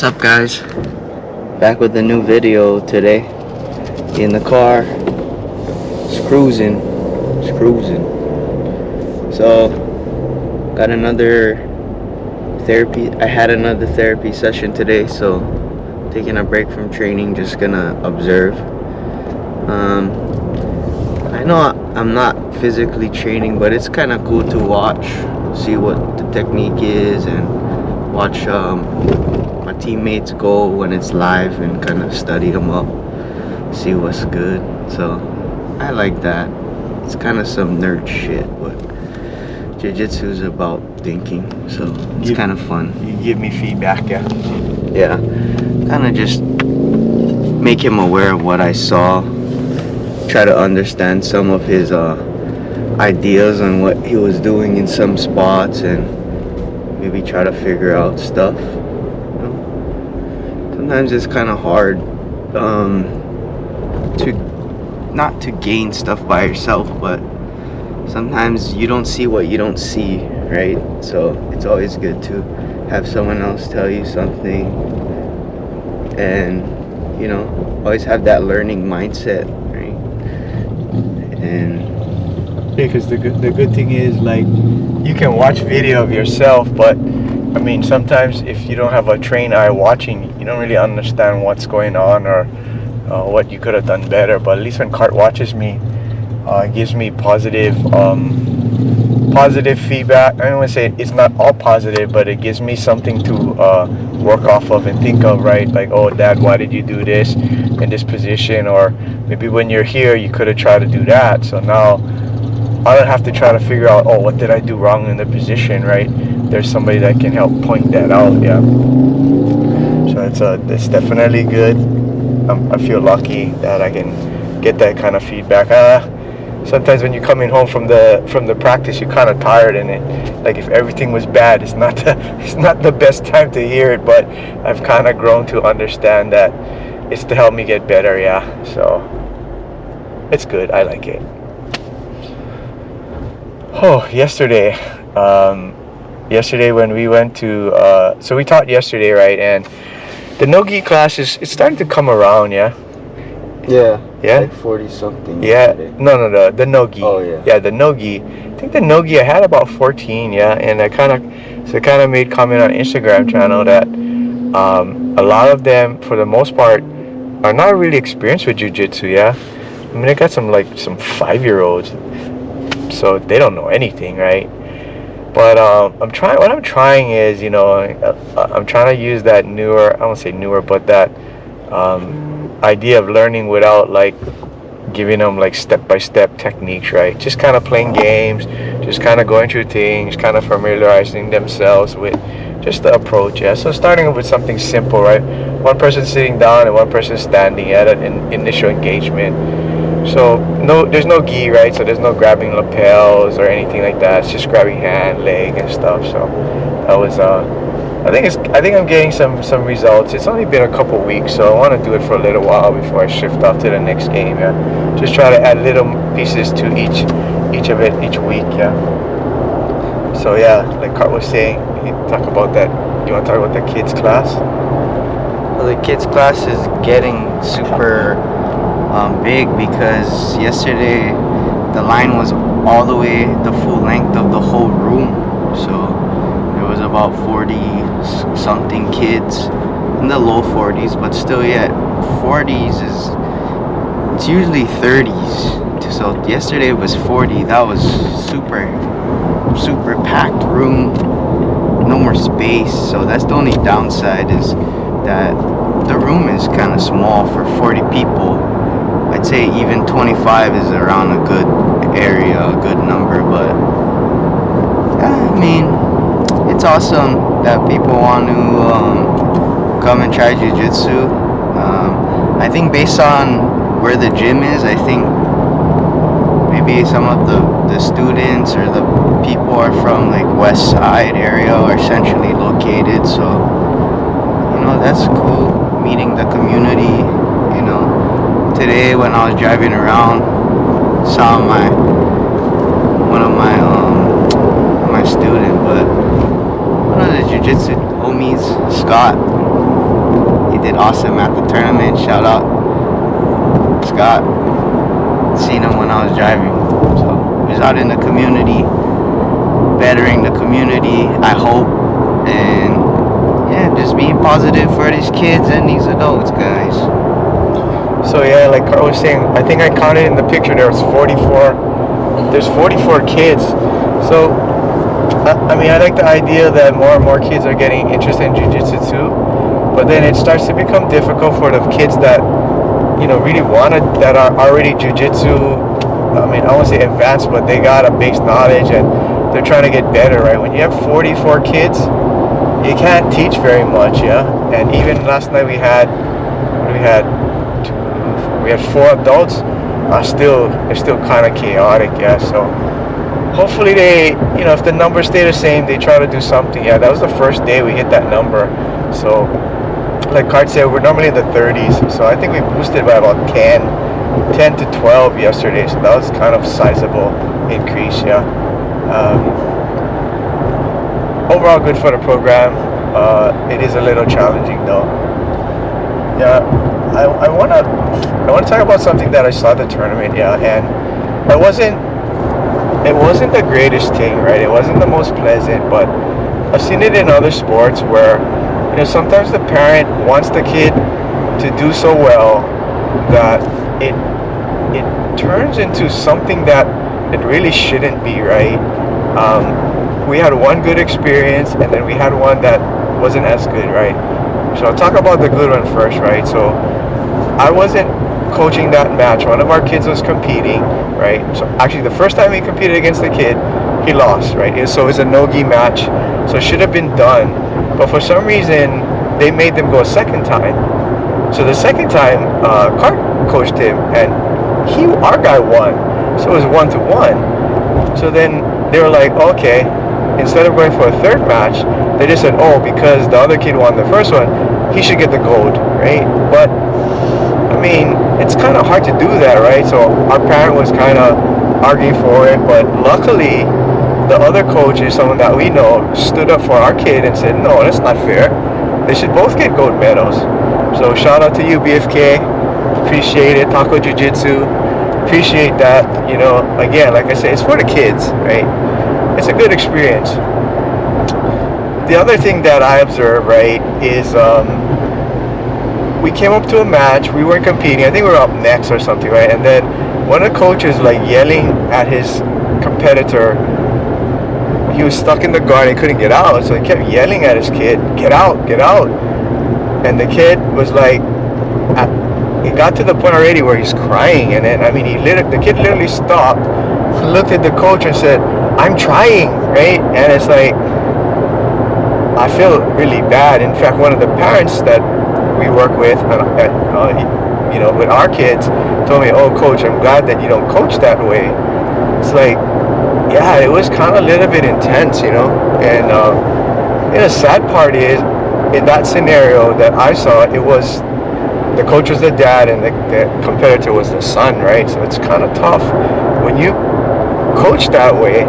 What's up, guys? Back with a new video today. In the car, just cruising. So, got another therapy. I had another therapy session today, so taking a break from training, just gonna observe. I know I'm not physically training, but it's kind of cool to watch, see what the technique is, and watch my teammates go when it's live and kind of study them up, see what's good. So I like that. It's kind of some nerd shit, but jiu-jitsu is about thinking, so it's kind of fun. You give me feedback, yeah? Yeah, kind of just make him aware of what I saw, try to understand some of his ideas on what he was doing in some spots, and maybe try to figure out stuff. Sometimes it's kind of hard to not to gain stuff by yourself, but sometimes you don't see what you don't see, right? So it's always good to have someone else tell you something, and always have that learning mindset, right? And yeah, because the good thing is, like, you can watch video of yourself, but I mean, sometimes if you don't have a trained eye watching, you don't really understand what's going on or what you could have done better. But at least when Cart watches me, it gives me positive feedback. I don't want to say it's not all positive, but it gives me something to work off of and think of, right? Like, oh, Dad, why did you do this in this position? Or maybe when you're here, you could have tried to do that. So now I don't have to try to figure out, oh, what did I do wrong in the position, right? There's somebody that can help point that out, yeah. So it's definitely good. I feel lucky that I can get that kind of feedback. Sometimes when you're coming home from the practice, you're kind of tired, and like if everything was bad, it's not the best time to hear it. But I've kind of grown to understand that it's to help me get better, yeah. So it's good. I like it. Oh, yesterday when we went to so we taught yesterday, right? And the no-gi class it's starting to come around, yeah. yeah, like 40 something. Yeah, no, the no-gi. Oh yeah. Yeah, the no-gi. I think the no-gi I had about 14, yeah. And I kind of made comment on Instagram channel that a lot of them, for the most part, are not really experienced with jiu-jitsu, yeah. I mean, I got some 5-year-olds, so they don't know anything, right? But I'm trying is, I'm trying to use that newer, I won't say newer, but that idea of learning without giving them step-by-step techniques, right? Just kind of playing games, just kind of going through things, kind of familiarizing themselves with just the approach, yeah. So starting with something simple, right? One person sitting down and one person standing at an initial engagement. So there's no gi, right? So there's no grabbing lapels or anything like that. It's just grabbing hand, leg, and stuff. So that was I think I'm getting some results. It's only been a couple weeks, so I want to do it for a little while before I shift off to the next game. Yeah, just try to add little pieces to each of it each week. Yeah. So yeah, like Cart was saying, you talk about that. You want to talk about the kids class? Well, the kids class is getting super big, because yesterday the line was all the way the full length of the whole room. So there was about 40 something kids, in the low 40s, but still yet 40s it's usually 30s. So yesterday was 40. That was super packed room, no more space. So that's the only downside, is that the room is kind of small for 40 people. I'd say even 25 is around a good area, a good number, but I mean, it's awesome that people want to come and try jiu-jitsu. I think based on where the gym is, I think maybe some of the students or the people are from West Side area or centrally located, so that's cool, meeting the community. Today when I was driving around, saw one of my student, but one of the jiu-jitsu homies, Scott, did awesome at the tournament. Shout out Scott. Seen him when I was driving. So he's out in the community, bettering the community, I hope. And yeah, just being positive for these kids and these adults, guys. So yeah, like Carl was saying, I think I counted in the picture there was 44. There's 44 kids. So I mean, I like the idea that more and more kids are getting interested in jiu-jitsu too. But then it starts to become difficult for the kids that, you know, really that are already jiu-jitsu. I mean, I won't say advanced, but they got a base knowledge and they're trying to get better, right? When you have 44 kids, you can't teach very much, yeah. And even last night we had 4 adults. It's still kind of chaotic, yeah. So hopefully they, you know, if the numbers stay the same, they try to do something. Yeah, that was the first day we hit that number. So like Cart said, we're normally in the 30s. So I think we boosted by about 10 to 12 yesterday. So that was kind of sizable increase, yeah. Overall good for the program. It is a little challenging though. Yeah, I wanna talk about something that I saw at the tournament, yeah, and it wasn't the greatest thing, right? It wasn't the most pleasant, but I've seen it in other sports where, you know, sometimes the parent wants the kid to do so well that it turns into something that it really shouldn't be, right? We had one good experience and then we had one that wasn't as good, right? So I'll talk about the good one first, right? So I wasn't coaching that match. One of our kids was competing, right? So actually the first time he competed against the kid, he lost, right? So it's a no-gi match, so it should have been done. But for some reason, they made them go a second time. So the second time, Cart coached him, and our guy won. So it was 1-1. So then they were like, okay, instead of going for a third match, they just said, oh, because the other kid won the first one, he should get the gold, right? But I mean, it's kind of hard to do that, right? So our parent was kind of arguing for it, but luckily the other coach is someone that we know, stood up for our kid and said, no, that's not fair. They should both get gold medals. So shout out to you, BFK. Appreciate it. Taco Jiu-Jitsu. Appreciate that. You know, again, like I said, it's for the kids, right? It's a good experience. The other thing that I observed, right, is we came up to a match. We weren't competing. I think we were up next or something, right? And then one of the coaches like yelling at his competitor. He was stuck in the guard and he couldn't get out, so he kept yelling at his kid, get out, get out. And the kid was like, he got to the point already where he's crying, and then, I mean, the kid literally stopped, looked at the coach and said, I'm trying, right? And it's like, I feel really bad. In fact, one of the parents that we work with, you know, with our kids, told me, oh, coach, I'm glad that you don't coach that way. It's like, yeah, it was kind of a little bit intense, you know. And the sad part is, in that scenario that I saw, it was the coach was the dad and the competitor was the son, right? So it's kind of tough when you coach that way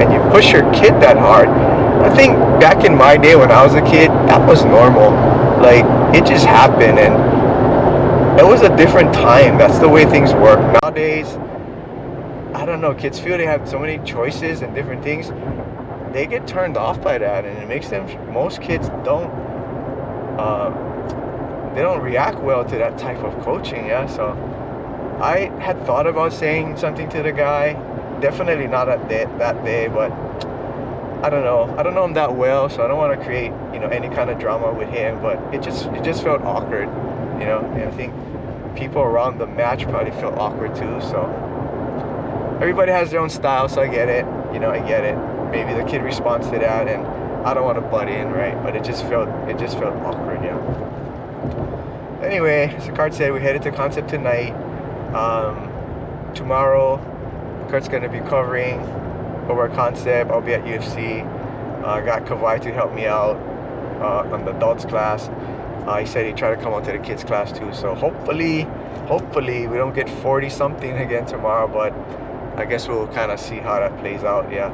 and you push your kid that hard. I think back in my day when I was a kid, that was normal. Like, it just happened, and it was a different time. That's the way things work nowadays. I don't know, kids feel they have so many choices and different things. They get turned off by that, and it makes them, most kids don't they don't react well to that type of coaching, yeah. So I had thought about saying something to the guy, definitely not that day, but I don't know him that well, so I don't want to create, you know, any kind of drama with him, but it just felt awkward, you know. And I think people around the match probably felt awkward too. So everybody has their own style, so I get it. You know, I get it. Maybe the kid responds to that, and I don't want to butt in, right? But it just felt awkward, yeah. Anyway, as the card said, we headed to Concept tonight. Tomorrow, Kurt's gonna be covering over Concept. I'll be at UFC. I got Kawhi to help me out on the adults class. He said he'd try to come on to the kids class too. So hopefully we don't get 40 something again tomorrow, but I guess we'll kind of see how that plays out, yeah.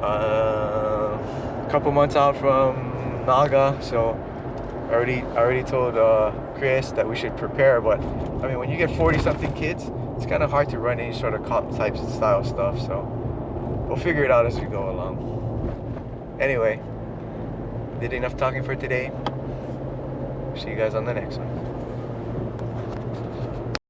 A couple months out from Naga, so I already told Chris that we should prepare. But I mean, when you get 40 something kids, it's kind of hard to run any sort of comp type style stuff. So we'll figure it out as we go along. Anyway, did enough talking for today. See you guys on the next one.